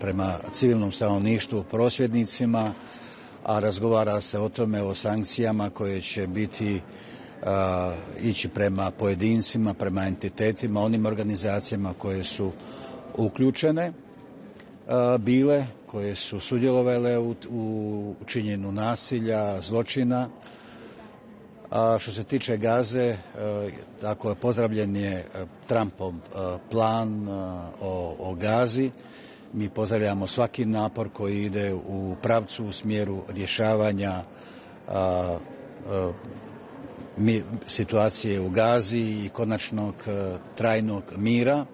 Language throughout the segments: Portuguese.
prema civilnom stanovništvu, prosvjednicima, a razgovara se o tome, o sankcijama koje će biti ići prema pojedincima, prema entitetima, onim organizacijama koje su uključene bile, koje su sudjelovale u činjenju nasilja, zločina. A što se tiče Gaze, tako pozdravljen je Trumpov plan o Gazi. Mi pozdravljamo svaki napor koji ide u pravcu, u smjeru rješavanja situacije u Gazi i konačnog trajnog mira,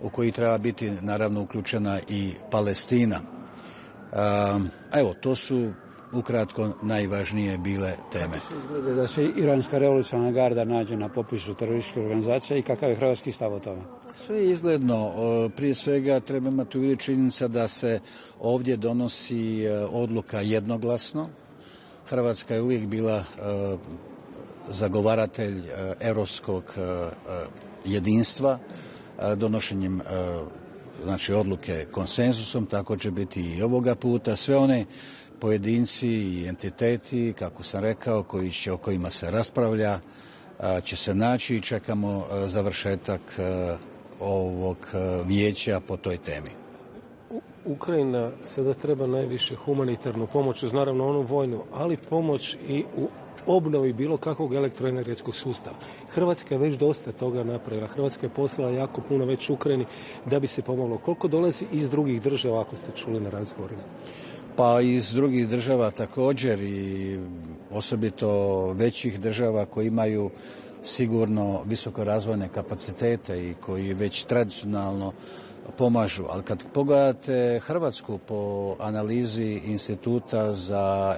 u koji treba biti naravno uključena i Palestina. Evo, to su ukratko najvažnije bile teme. Izgleda da se Iranska revolucionarna garda nađe na popisu terorističkih organizacija i kakav je hrvatski stav o tome? Sve je izgledno. Prije svega treba imati u vidu činjenica da se ovdje donosi odluka jednoglasno. Hrvatska je uvijek bila zagovaratelj europskog jedinstva, donošenjem odluke konsenzusom, tako će biti i ovoga puta. Sve one pojedinci i entiteti, kako sam rekao, o kojima se raspravlja, će se naći i čekamo završetak ovog vijeća po toj temi. Ukrajina sada treba najviše humanitarnu pomoć, uz naravno onu vojnu, ali pomoć i u obnovi bilo kakvog elektroenergetskog sustava. Hrvatska je već dosta toga napravila. Hrvatska je poslala jako puno već Ukrajini da bi se pomoglo. Koliko dolazi iz drugih država, ako ste čuli na razgovorima? Pa iz drugih država također i osobito većih država koji imaju sigurno visokorazvojne kapacitete i koji već tradicionalno pomažu. Ali kad pogledate Hrvatsku po analizi instituta za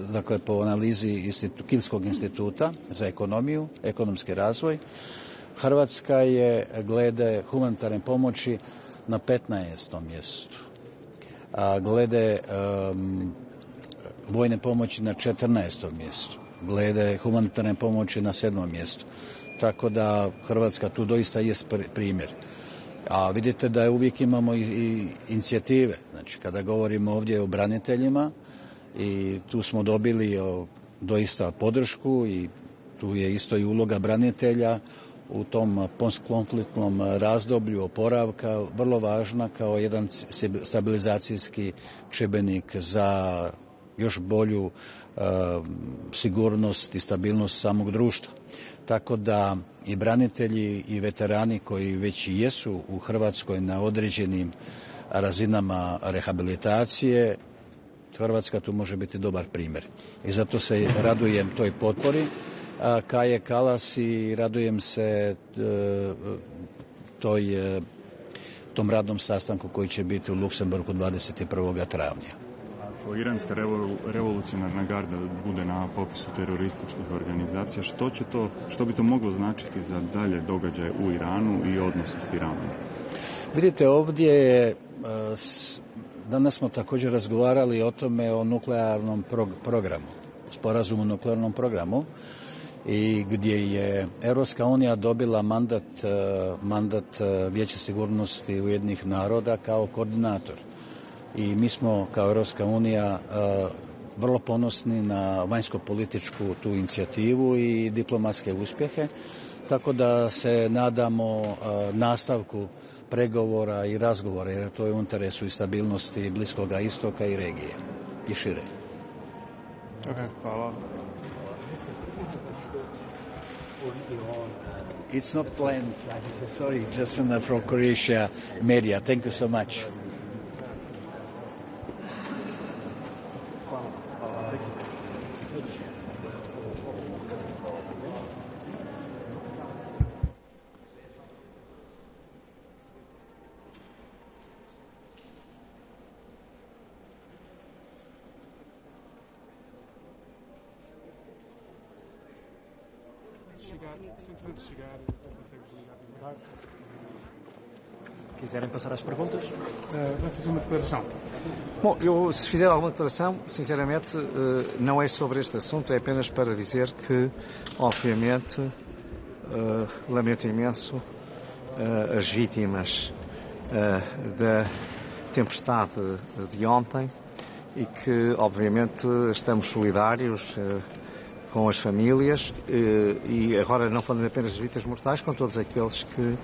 dakle po analizi Kielskog instituta za ekonomiju, ekonomski razvoj, Hrvatska je glede humanitarne pomoći na 15. mjestu. A glede vojne pomoći na 14. mjestu. Glede humanitarne pomoći na 7. mjestu. Tako da Hrvatska tu doista jest primjer. A vidite da uvijek imamo i inicijative. Znači, kada govorimo ovdje o braniteljima, i tu smo dobili doista podršku i tu je isto i uloga branitelja u tom postkonfliktnom razdoblju oporavka vrlo važna kao jedan stabilizacijski čimbenik za još bolju sigurnost i stabilnost samog društva. Tako da i branitelji i veterani koji već i jesu u Hrvatskoj na određenim razinama rehabilitacije, Hrvatska tu može biti dobar primjer. I zato se radujem toj potpori Kaje Kalas i radujem se tom radnom sastanku koji će biti u Luksemburgu 21. travnja. Ako Iranska revolucionarna garda bude na popisu terorističkih organizacija, što bi to moglo značiti za dalje događaje u Iranu i odnose s Iranom? Vidite, ovdje danas smo također razgovarali o tome, o nuklearnom programu, sporazumu o nuklearnom programu, i gdje je Europska unija dobila mandat Vijeća sigurnosti Ujedinjenih naroda kao koordinator. I mi smo kao Europska unija vrlo ponosni na vanjsko-političku tu inicijativu i diplomatske uspjehe, tako da se nadamo nastavku pregovora i razgovora, jer to je u interesu i stabilnosti Bliskoga istoka i regije i šire. Hvala. It's not planned. Sorry, just from Croatia media. Thank you so much. Quiserem passar às perguntas? Vai fazer uma declaração. Bom, eu se fizer alguma declaração, sinceramente, não é sobre este assunto, é apenas para dizer que, obviamente, lamento imenso as vítimas da tempestade de ontem e que, obviamente, estamos solidários com as famílias e agora não falando apenas das vítimas mortais, com todos aqueles que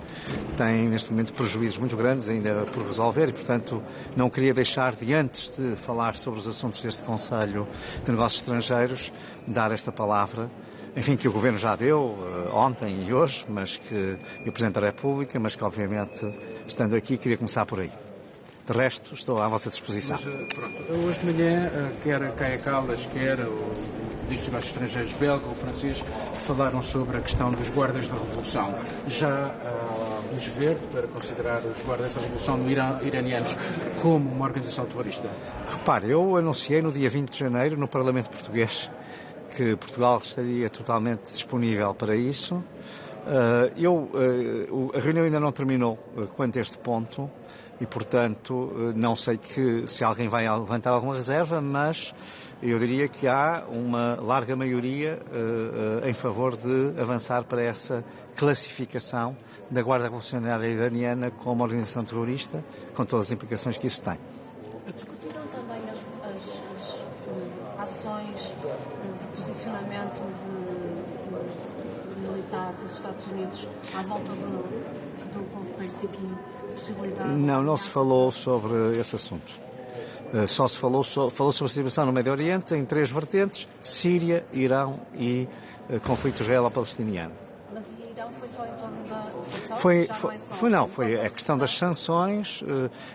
têm neste momento prejuízos muito grandes ainda por resolver e, portanto, não queria deixar de, antes de falar sobre os assuntos deste Conselho de Negócios Estrangeiros, dar esta palavra, enfim, que o Governo já deu ontem e hoje, mas que e o Presidente da República, mas que, obviamente, estando aqui, queria começar por aí. De resto, estou à vossa disposição. Mas, pronto, hoje de manhã, quer Kaja Kallas, quer o Ministro dos Negócios Estrangeiros belga ou francês, falaram sobre a questão dos guardas da Revolução. Já há luz verde para considerar os guardas da Revolução iranianos como uma organização terrorista? Repare, eu anunciei no dia 20 de janeiro, no Parlamento Português, que Portugal estaria totalmente disponível para isso. A reunião ainda não terminou quanto a este ponto e, portanto, não sei se alguém vai levantar alguma reserva, mas eu diria que há uma larga maioria em favor de avançar para essa classificação da Guarda Revolucionária Iraniana como organização terrorista, com todas as implicações que isso tem. Discutiram também as ações de posicionamento militar dos Estados Unidos à volta do povo perseguido? Não se falou sobre esse assunto. Só se falou sobre a situação no Médio Oriente em 3 vertentes: Síria, Irão e conflito israelo-palestiniano. Mas Irão foi só em torno da... Foi a questão das sanções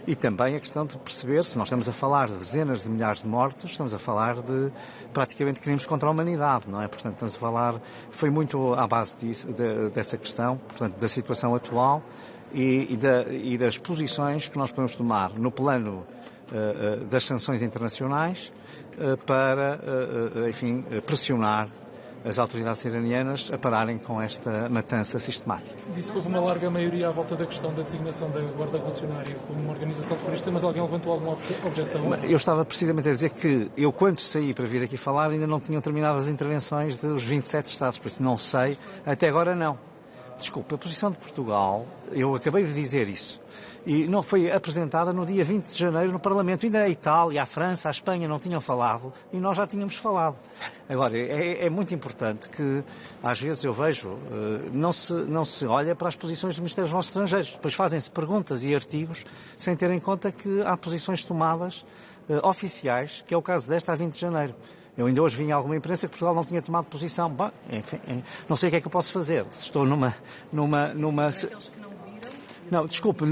e também a questão de perceber se nós estamos a falar de dezenas de milhares de mortos, estamos a falar de praticamente crimes contra a humanidade, não é? Portanto, estamos a falar, foi muito à base dessa questão, portanto, da situação atual e das posições que nós podemos tomar no plano das sanções internacionais para, enfim, pressionar as autoridades iranianas a pararem com esta matança sistemática. Disse que houve uma larga maioria à volta da questão da designação da Guarda Revolucionária como uma organização terrorista, mas alguém levantou alguma objeção? Eu estava precisamente a dizer que eu, quando saí para vir aqui falar, ainda não tinham terminado as intervenções dos 27 Estados, por isso não sei, até agora não. Desculpe, a posição de Portugal, eu acabei de dizer isso, e não foi apresentada no dia 20 de janeiro no Parlamento. Ainda a Itália, a França, a Espanha não tinham falado e nós já tínhamos falado. Agora, é muito importante que, às vezes eu vejo, não se olha para as posições dos Ministérios dos Negócios Estrangeiros. Depois fazem-se perguntas e artigos sem ter em conta que há posições tomadas oficiais, que é o caso desta a 20 de janeiro. Eu ainda hoje vi em alguma imprensa que Portugal não tinha tomado posição. Bom, enfim, não sei o que é que eu posso fazer. Se estou numa... Não, desculpe,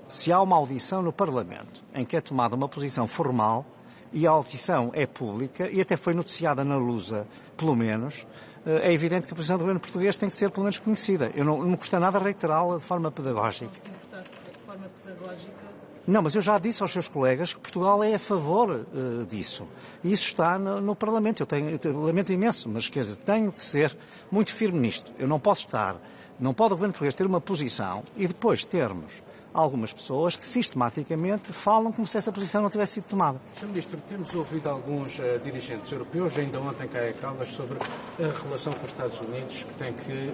se há uma audição no Parlamento em que é tomada uma posição formal e a audição é pública e até foi noticiada na Lusa, pelo menos, é evidente que a posição do governo português tem que ser pelo menos conhecida. Não me custa nada reiterá-la de forma pedagógica. Se importaste de forma pedagógica... Não, mas eu já disse aos seus colegas que Portugal é a favor disso. E isso está no Parlamento. Eu lamento imenso, mas quer dizer, tenho que ser muito firme nisto. Eu não pode o governo português ter uma posição e depois termos algumas pessoas que sistematicamente falam como se essa posição não tivesse sido tomada. Sr. Ministro, temos ouvido alguns dirigentes europeus, ainda ontem Kaja Kallas, sobre a relação com os Estados Unidos que tem que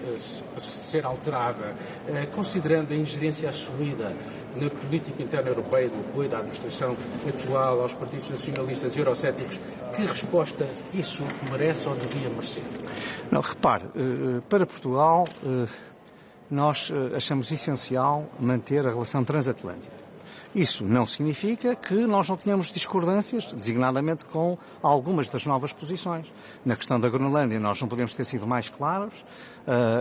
ser alterada, considerando a ingerência assumida na política interna europeia do apoio da administração atual aos partidos nacionalistas e eurocéticos. Que resposta isso merece ou devia merecer? Não, repare, para Portugal... nós achamos essencial manter a relação transatlântica. Isso não significa que nós não tenhamos discordâncias, designadamente com algumas das novas posições. Na questão da Groenlândia nós não podemos ter sido mais claros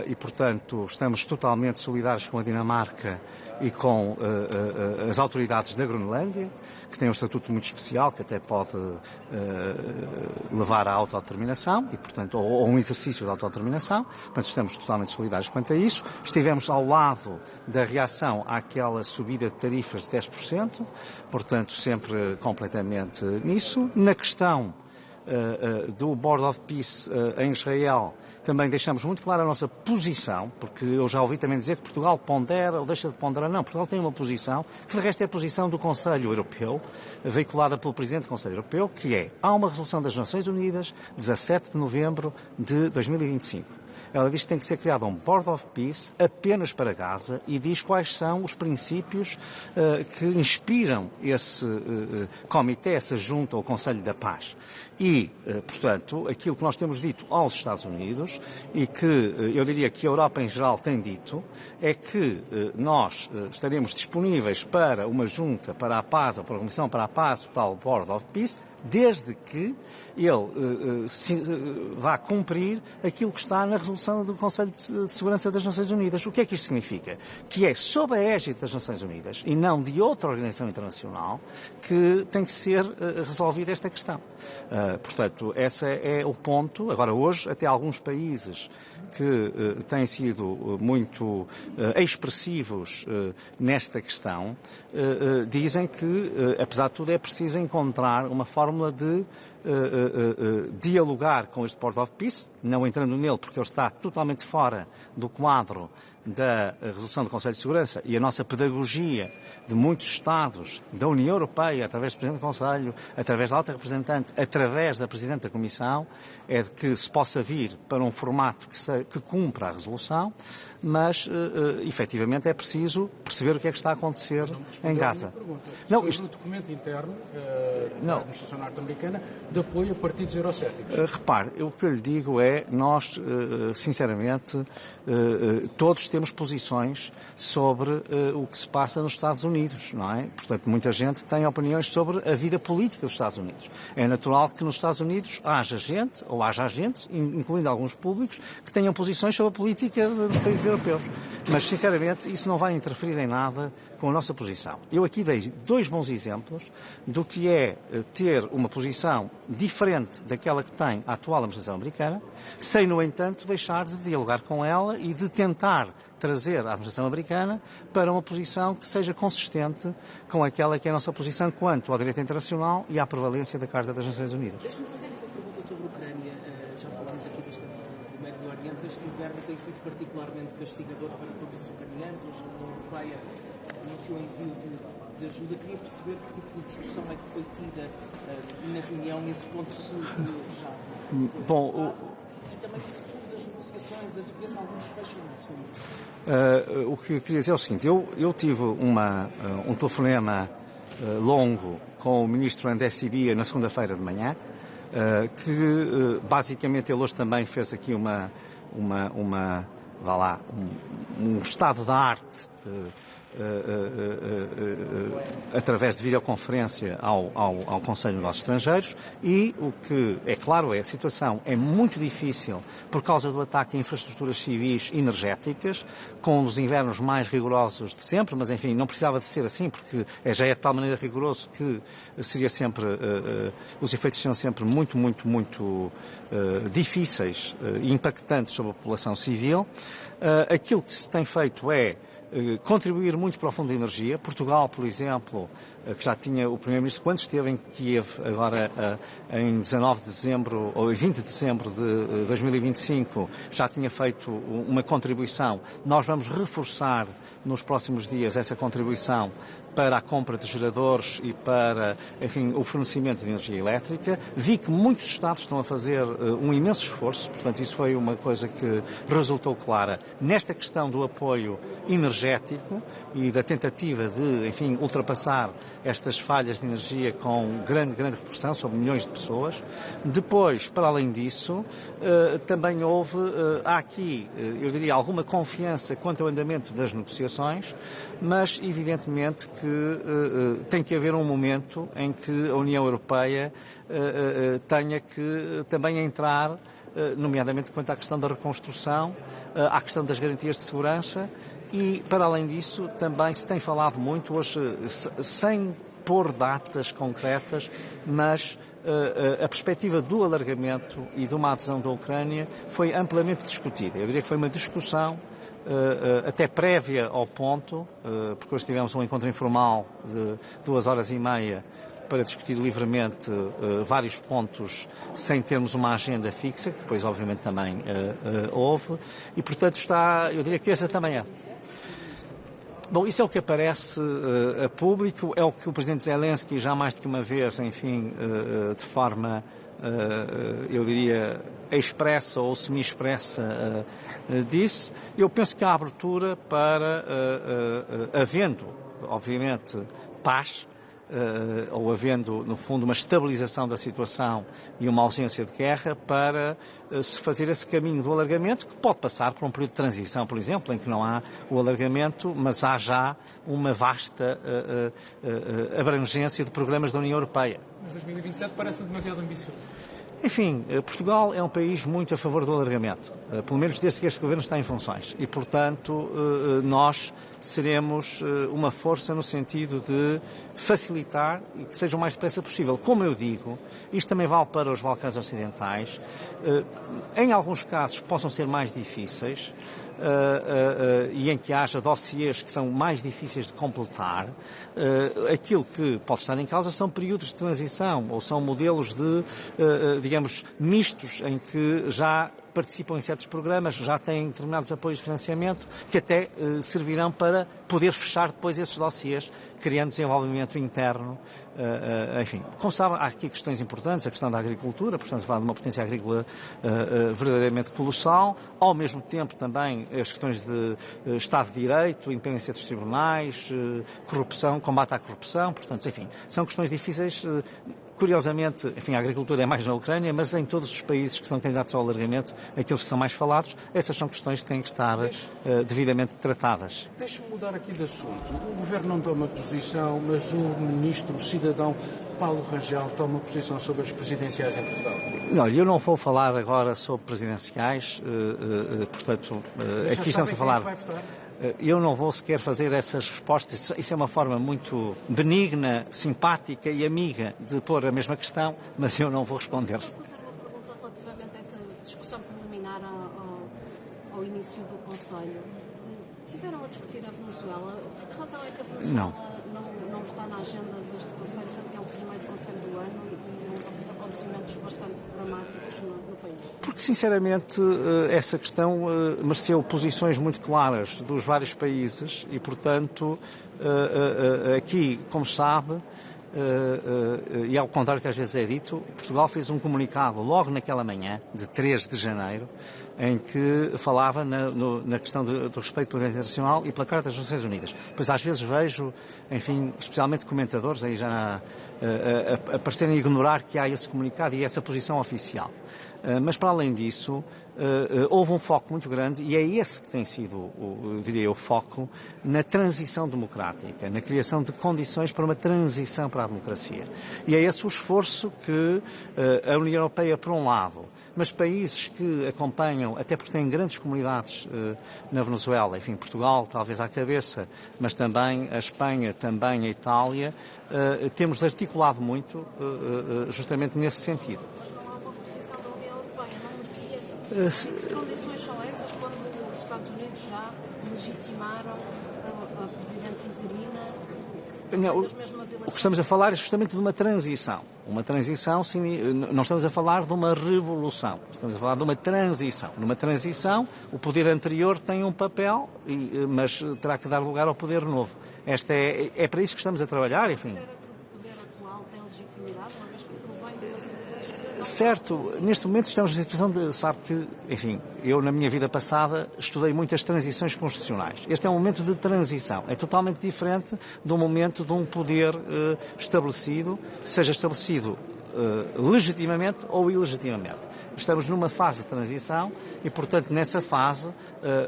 e, portanto, estamos totalmente solidários com a Dinamarca e com as autoridades da Groenlândia, que têm um estatuto muito especial, que até pode levar à autodeterminação, e, portanto, ou um exercício de autodeterminação. Portanto, estamos totalmente solidários quanto a isso. Estivemos ao lado da reação àquela subida de tarifas de 10%, portanto, sempre completamente nisso. Na questão do Board of Peace em Israel, também deixamos muito clara a nossa posição, porque eu já ouvi também dizer que Portugal pondera ou deixa de ponderar. Não, Portugal tem uma posição, que de resto é a posição do Conselho Europeu, veiculada pelo Presidente do Conselho Europeu, que há uma resolução das Nações Unidas, 17 de novembro de 2025. Ela diz que tem que ser criado um Board of Peace apenas para Gaza e diz quais são os princípios que inspiram esse comitê, essa junta, ou Conselho da Paz. E, portanto, aquilo que nós temos dito aos Estados Unidos e que eu diria que a Europa em geral tem dito é que nós estaremos disponíveis para uma junta para a paz ou para a Comissão para a Paz, o tal Board of Peace, desde que ele vá cumprir aquilo que está na resolução do Conselho de Segurança das Nações Unidas. O que é que isto significa? Que é sob a égide das Nações Unidas e não de outra organização internacional que tem que ser resolvida esta questão. Portanto, esse é o ponto. Agora, hoje, até alguns países que têm sido muito expressivos nesta questão, dizem que, apesar de tudo, é preciso encontrar uma fórmula de dialogar com este Board of Peace, não entrando nele porque ele está totalmente fora do quadro da resolução do Conselho de Segurança, e a nossa pedagogia de muitos Estados, da União Europeia, através do Presidente do Conselho, através da Alta Representante, através da Presidente da Comissão, é de que se possa vir para um formato que cumpra a resolução, mas, efetivamente, é preciso perceber o que é que está a acontecer em Gaza. Não, sobre o documento interno da administração norte-americana de apoio a partidos eurocéticos. Repare, o que eu lhe digo é, nós, sinceramente, todos temos posições sobre o que se passa nos Estados Unidos, não é? Portanto, muita gente tem opiniões sobre a vida política dos Estados Unidos. É natural que nos Estados Unidos haja gente, ou haja agentes, incluindo alguns públicos, que tenham posições sobre a política dos países europeus. Mas, sinceramente, isso não vai interferir em nada com a nossa posição. Eu aqui dei 2 bons exemplos do que é ter uma posição diferente daquela que tem a atual administração americana, sem, no entanto, deixar de dialogar com ela e de tentar trazer a administração americana para uma posição que seja consistente com aquela que é a nossa posição quanto ao direito internacional e à prevalência da Carta das Nações Unidas. Deixe-me fazer uma pergunta sobre a Ucrânia. Já falámos aqui bastante do Médio Oriente. Este inverno tem sido particularmente castigador para todos os ucranianos. Hoje a União Europeia anunciou envio de ajuda. Queria perceber que tipo de discussão é que foi tida na reunião nesse ponto, se já foi. Bom, e também o futuro das negociações, a ver se alguns fecham no segundo. O que eu queria dizer é o seguinte, eu tive um telefonema longo com o ministro André Sibia na segunda-feira de manhã, que basicamente ele hoje também fez aqui um estado da arte através de videoconferência ao Conselho de Negócios Estrangeiros, e o que é claro a situação é muito difícil por causa do ataque a infraestruturas civis energéticas, com os invernos mais rigorosos de sempre, mas enfim, não precisava de ser assim, porque já é de tal maneira rigoroso que seria sempre, os efeitos seriam sempre muito difíceis e impactantes sobre a população civil. Aquilo que se tem feito é contribuir muito para o Fundo de Energia. Portugal, por exemplo, que já tinha o Primeiro-Ministro, quando esteve em Kiev, agora em 19 de dezembro, ou 20 de dezembro de 2025, já tinha feito uma contribuição. Nós vamos reforçar nos próximos dias essa contribuição para a compra de geradores e para, enfim, o fornecimento de energia elétrica. Vi que muitos Estados estão a fazer um imenso esforço, portanto isso foi uma coisa que resultou clara nesta questão do apoio energético e da tentativa de, enfim, ultrapassar estas falhas de energia com grande repercussão sobre milhões de pessoas. Depois, para além disso, também há aqui, eu diria, alguma confiança quanto ao andamento das negociações, mas evidentemente que tem que haver um momento em que a União Europeia tenha que também entrar, nomeadamente quanto à questão da reconstrução, à questão das garantias de segurança, e, para além disso, também se tem falado muito hoje, sem pôr datas concretas, mas a perspectiva do alargamento e de uma adesão da Ucrânia foi amplamente discutida. Eu diria que foi uma discussão até prévia ao ponto, porque hoje tivemos um encontro informal de 2h30 para discutir livremente vários pontos sem termos uma agenda fixa, que depois obviamente também houve, e portanto eu diria que essa também é. Bom, isso é o que aparece a público, é o que o Presidente Zelensky já mais do que uma vez, enfim, de forma eu diria, expressa ou semi-expressa disso. Eu penso que há abertura para, havendo, obviamente, paz, ou havendo, no fundo, uma estabilização da situação e uma ausência de guerra, para se fazer esse caminho do alargamento, que pode passar por um período de transição, por exemplo, em que não há o alargamento, mas há já uma vasta abrangência de programas da União Europeia. Mas 2027 parece demasiado ambicioso. Enfim, Portugal é um país muito a favor do alargamento, pelo menos desde que este governo está em funções. E, portanto, nós seremos uma força no sentido de facilitar e que seja o mais depressa possível. Como eu digo, isto também vale para os Balcãs Ocidentais. Em alguns casos possam ser mais difíceis, e em que haja dossiês que são mais difíceis de completar, aquilo que pode estar em causa são períodos de transição ou são modelos de, digamos, mistos em que já participam em certos programas, já têm determinados apoios de financiamento que até servirão para poder fechar depois esses dossiês, criando desenvolvimento interno. Enfim, como sabe, há aqui questões importantes, a questão da agricultura, portanto, se fala de uma potência agrícola verdadeiramente colossal, ao mesmo tempo também as questões de Estado de Direito, independência dos tribunais, corrupção, combate à corrupção, portanto, enfim, são questões difíceis. Curiosamente, enfim, a agricultura é mais na Ucrânia, mas em todos os países que são candidatos ao alargamento, aqueles que são mais falados, essas são questões que têm que estar devidamente tratadas. Deixe-me mudar aqui de assunto. O Governo não toma posição, mas o Ministro, o cidadão Paulo Rangel, toma posição sobre as presidenciais em Portugal. Olha, eu não vou falar agora sobre presidenciais, portanto, aqui estamos a falar... Eu não vou sequer fazer essas respostas. Isso é uma forma muito benigna, simpática e amiga de pôr a mesma questão, mas eu não vou responder. Vou fazer uma pergunta relativamente a essa discussão preliminar ao início do Conselho. Tiveram a discutir a Venezuela. Por que razão é que a Venezuela não está na agenda deste Conselho, sendo que é o primeiro Conselho do ano e houve acontecimentos bastante dramáticos no país? Porque, sinceramente, essa questão mereceu posições muito claras dos vários países e, portanto, aqui, como sabe, e ao contrário que às vezes é dito, Portugal fez um comunicado logo naquela manhã, de 3 de janeiro, em que falava na questão do respeito pela lei internacional e pela Carta das Nações Unidas. Pois às vezes vejo, enfim, especialmente comentadores aí já a parecerem ignorar que há esse comunicado e essa posição oficial. Mas para além disso, houve um foco muito grande, e é esse que tem sido, eu diria, o foco na transição democrática, na criação de condições para uma transição para a democracia. E é esse o esforço que a União Europeia, por um lado, mas países que acompanham, até porque têm grandes comunidades na Venezuela, enfim, Portugal talvez à cabeça, mas também a Espanha, também a Itália, temos articulado muito justamente nesse sentido. Que condições são essas quando os Estados Unidos já legitimaram a Presidente interina? O que estamos a falar é justamente de uma transição. Uma transição, não estamos a falar de uma revolução, estamos a falar de uma transição. Numa transição, o poder anterior tem um papel, mas terá que dar lugar ao poder novo. É para isso que estamos a trabalhar, enfim. O poder atual tem legitimidade, uma vez que provém de umas eleições? Certo, neste momento estamos na situação de, sabe que, enfim, eu na minha vida passada estudei muitas transições constitucionais. Este é um momento de transição, é totalmente diferente do momento de um poder estabelecido, seja estabelecido legitimamente ou ilegitimamente. Estamos numa fase de transição e, portanto, nessa fase,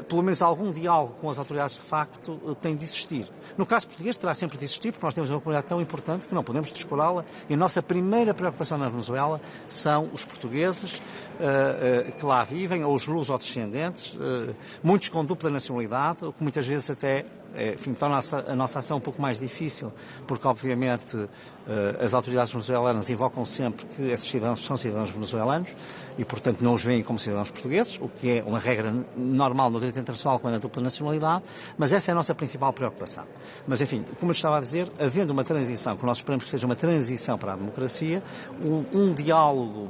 pelo menos algum diálogo com as autoridades de facto tem de existir. No caso português terá sempre de existir, porque nós temos uma comunidade tão importante que não podemos descurá-la, e a nossa primeira preocupação na Venezuela são os portugueses que lá vivem, ou os luso-descendentes, muitos com dupla nacionalidade, o que muitas vezes até enfim, torna a nossa ação um pouco mais difícil, porque obviamente as autoridades venezuelanas invocam sempre que esses cidadãos são cidadãos venezuelanos e, portanto, não os veem como cidadãos portugueses, o que é uma regra normal no direito internacional quando é dupla nacionalidade, mas essa é a nossa principal preocupação. Mas, enfim, como eu estava a dizer, havendo uma transição, que nós esperamos que seja uma transição para a democracia, um diálogo,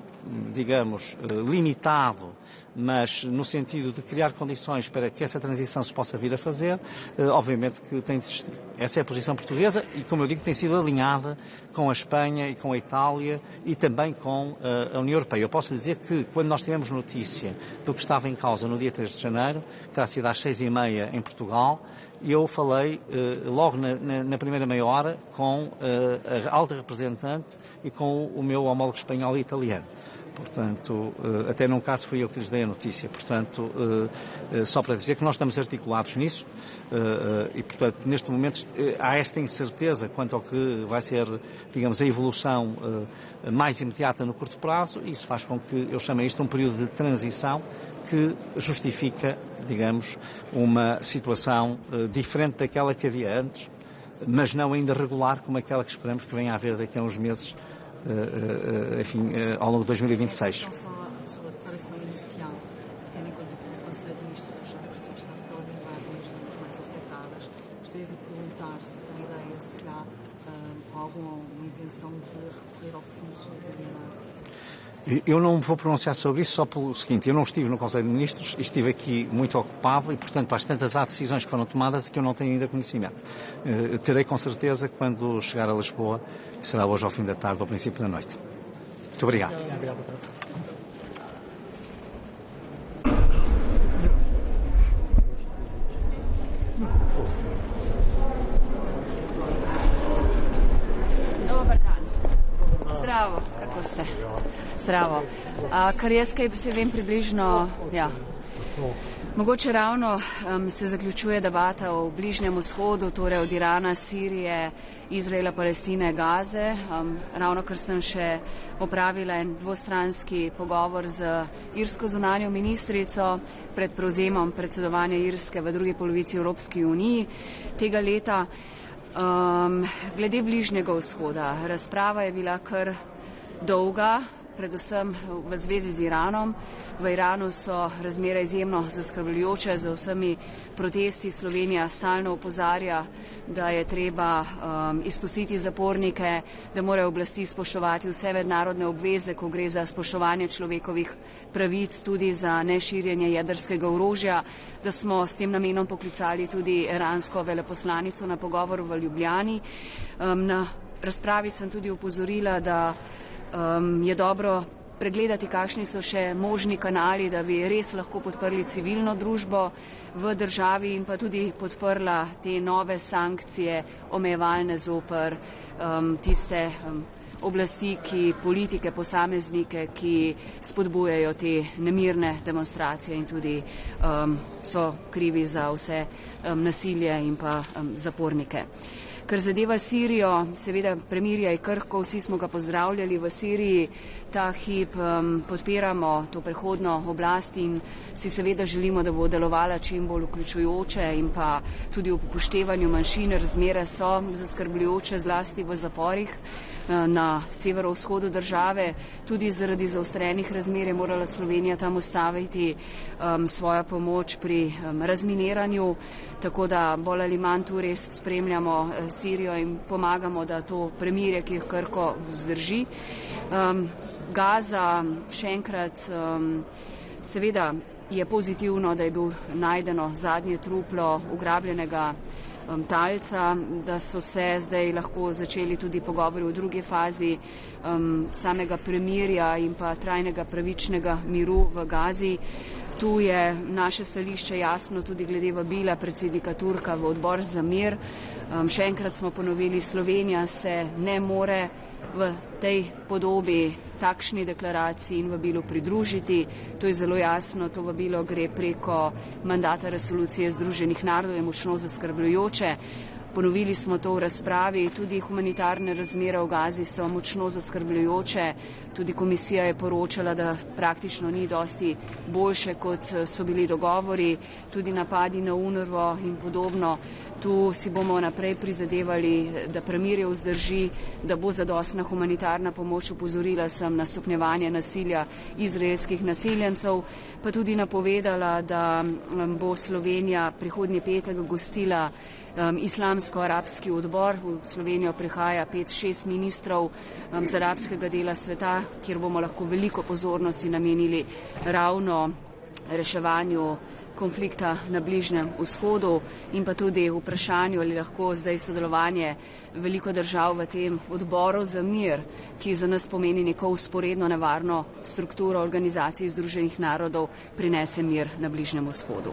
digamos, limitado, mas no sentido de criar condições para que essa transição se possa vir a fazer, obviamente obviamente que tem de existir. Essa é a posição portuguesa e, como eu digo, tem sido alinhada com a Espanha e com a Itália e também com a União Europeia. Eu posso dizer que, quando nós tivemos notícia do que estava em causa no dia 3 de janeiro, que terá sido às 6h30 em Portugal, eu falei logo na primeira meia hora com a alta representante e com o meu homólogo espanhol e italiano. Portanto, até num caso fui eu que lhes dei a notícia. Portanto, só para dizer que nós estamos articulados nisso e, portanto, neste momento há esta incerteza quanto ao que vai ser, digamos, a evolução mais imediata no curto prazo, e isso faz com que eu chame isto um período de transição que justifica, digamos, uma situação diferente daquela que havia antes, mas não ainda regular como aquela que esperamos que venha a haver daqui a uns meses, enfim, ao longo de 2026. Não só a sua declaração inicial, tendo em conta que o Conselho de Ministros já está para organizar as zonas mais afetadas, gostaria de perguntar se tem ideia, se há alguma intenção de recorrer ao Fundo de Solidariedade. Eu não vou pronunciar sobre isso só pelo seguinte: eu não estive no Conselho de Ministros, estive aqui muito ocupado e, portanto, para as tantas há decisões que foram tomadas que eu não tenho ainda conhecimento. Terei com certeza quando chegar a Lisboa, será hoje ao fim da tarde ou ao princípio da noite. Muito obrigado. Dobar dan. Zdravo, kako ste? Zdravo. Kar jaz kaj se vem približno, mogoče ravno se zaključuje debata o Bližnjem vzhodu, torej od Irana, Sirije, Izraela, Palestine, Gaze. Ravno kar sem še opravila en dvostranski pogovor z irsko zunanjo ministrico pred prevzemom predsedovanja Irske v drugi polovici Evropski uniji tega leta. Glede Bližnjega vzhoda, razprava je bila kar dolga, predvsem v zvezi z Iranom. V Iranu so razmere izjemno zaskrbljujoče, z vsemi protesti Slovenija stalno opozarja, da je treba izpustiti zapornike, da morajo oblasti spoštovati vse mednarodne obveze, ko gre za spoštovanje človekovih pravic, tudi za neširjenje jedrskega orožja, da smo s tem namenom poklicali tudi iransko veleposlanico na pogovor v Ljubljani. Na razpravi sem tudi opozorila, da je dobro pregledati, kakšni so še možni kanali, da bi res lahko podprli civilno družbo v državi in pa tudi podprla te nove sankcije omejevalne zoper tiste oblasti, politike, posameznike, ki spodbujajo te nemirne demonstracije in tudi so krivi za vse nasilje in pa zapornike. Kar zadeva Sirijo, seveda premirje je krhko, vsi smo ga pozdravljali v Siriji, ta hip podpiramo to prehodno oblast in si seveda želimo, da bo delovala čim bolj vključujoče in pa tudi ob upoštevanju manjšin. Razmere so zaskrbljujoče, zlasti v zaporih na severovzhodu države. Tudi zaradi zaostrenih razmer je morala Slovenija tam ustaviti svojo pomoč pri razminiranju, tako da bolj ali manj tu res spremljamo Sirijo in pomagamo, da to premirje, ki jih krhko vzdrži. Gaza, še enkrat, seveda je pozitivno, da je bil najdeno zadnje truplo ugrabljenega talca, da so se zdaj lahko začeli tudi pogovori v drugi fazi samega premirja in pa trajnega pravičnega miru v Gazi. Tu je naše stališče jasno tudi glede vabila predsednika Turka v odbor za mir. Še enkrat smo ponovili, Slovenija se ne more v tej podobi takšni deklaraciji in vabilu pridružiti. To je zelo jasno, to vabilo gre preko mandata resolucije Združenih narodov, je močno zaskrbljujoče. Ponovili smo to v razpravi, tudi humanitarne razmere v Gazi so močno zaskrbljujoče. Tudi komisija je poročala, da praktično ni dosti boljše, kot so bili dogovori, tudi napadi na UNRWA in podobno. Tu si bomo naprej prizadevali, da premirje vzdrži, da bo zadostna humanitarna pomoč. Opozorila sem na stopnjevanje nasilja izraelskih naseljencev, pa tudi napovedala, da bo Slovenija prihodnji petek gostila islamsko-arabski odbor. V Slovenijo prihaja 5-6 ministrov z arabskega dela sveta, kjer bomo lahko veliko pozornosti namenili ravno reševanju konflikta na Bližnjem vzhodu in pa tudi vprašanju, ali lahko zdaj sodelovanje veliko držav v tem odboru za mir, ki za nas pomeni neko vzporedno nevarno strukturo organizacij Združenih narodov, prinese mir na Bližnjem vzhodu.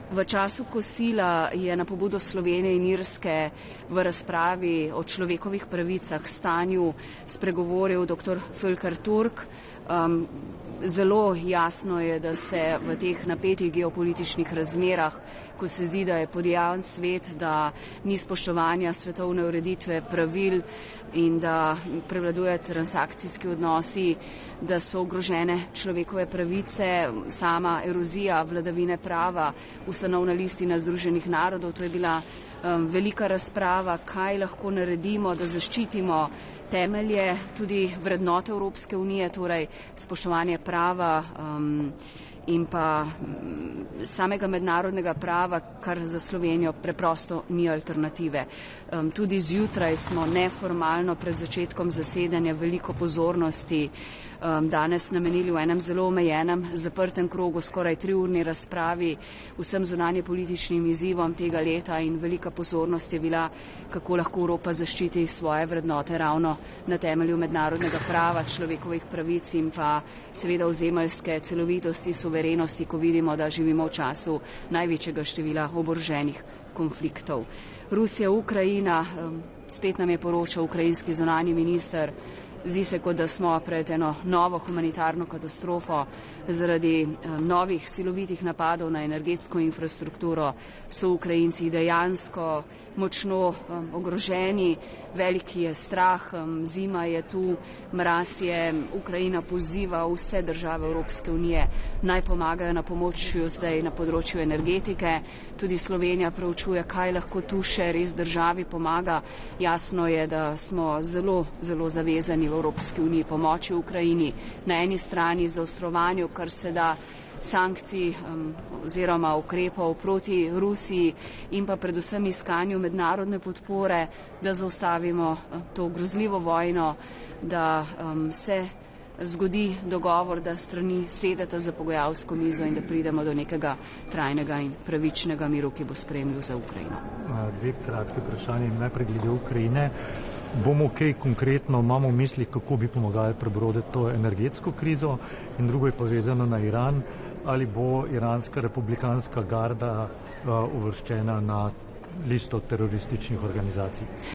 V času kosila je na pobudo Slovenije in Irske v razpravi o človekovih pravicah stanju spregovoril dr. Volker Turk. Zelo jasno je, da se v teh napetih geopolitičnih razmerah, ko se zdi, da je podjaven svet, da ni spoštovanja svetovne ureditve pravil in da prevladujejo transakcijski odnosi, da so ogrožene človekove pravice, sama erozija vladavine prava, ustanovna listina Združenih narodov. To je bila velika razprava, kaj lahko naredimo, da zaščitimo temelje, tudi vrednote Evropske unije, torej spoštovanje prava in pa samega mednarodnega prava, kar za Slovenijo preprosto ni alternative. Tudi zjutraj smo neformalno pred začetkom zasedanja veliko pozornosti danes namenili v enem zelo omejenem, zaprtem krogu, skoraj 3-urni razpravi vsem zunanje političnim izzivom tega leta in velika pozornost je bila, kako lahko Evropa zaščiti svoje vrednote ravno na temelju mednarodnega prava, človekovih pravic in pa seveda ozemeljske celovitosti, suverenosti, ko vidimo, da živimo v času največjega števila oboroženih konfliktov. Rusija, Ukrajina, spet nam je poročal ukrajinski zunanji minister. Zdi se, kot da smo pred eno novo humanitarno katastrofo zaradi novih silovitih napadov na energetsko infrastrukturo. So Ukrajinci dejansko močno ogroženi, veliki je strah, zima je tu, mraz je, Ukrajina poziva vse države Evropske unije naj pomagajo na pomočju zdaj na področju energetike. Tudi Slovenija preučuje, kaj lahko tu še res državi pomaga. Jasno je, da smo zelo, zelo zavezani v Evropski uniji pomoči Ukrajini. Na eni strani zaostrovanju, kar se da sankcij oziroma ukrepov proti Rusiji in pa predvsem iskanju mednarodne podpore, da zaustavimo to grozljivo vojno, da se zgodi dogovor, da strani sedeta za pogajalsko mizo in da pridemo do nekega trajnega in pravičnega miru, ki bo sprejemljiv za Ukrajino. Dve kratki vprašanje, najprej glede Ukrajine. Bomo kaj konkretno, imamo v misli, kako bi pomagali prebroditi to energetsko krizo, in drugo je povezano na Iran, ali bo iranska republikanska garda uvrščena na listo terorističnih organizacij?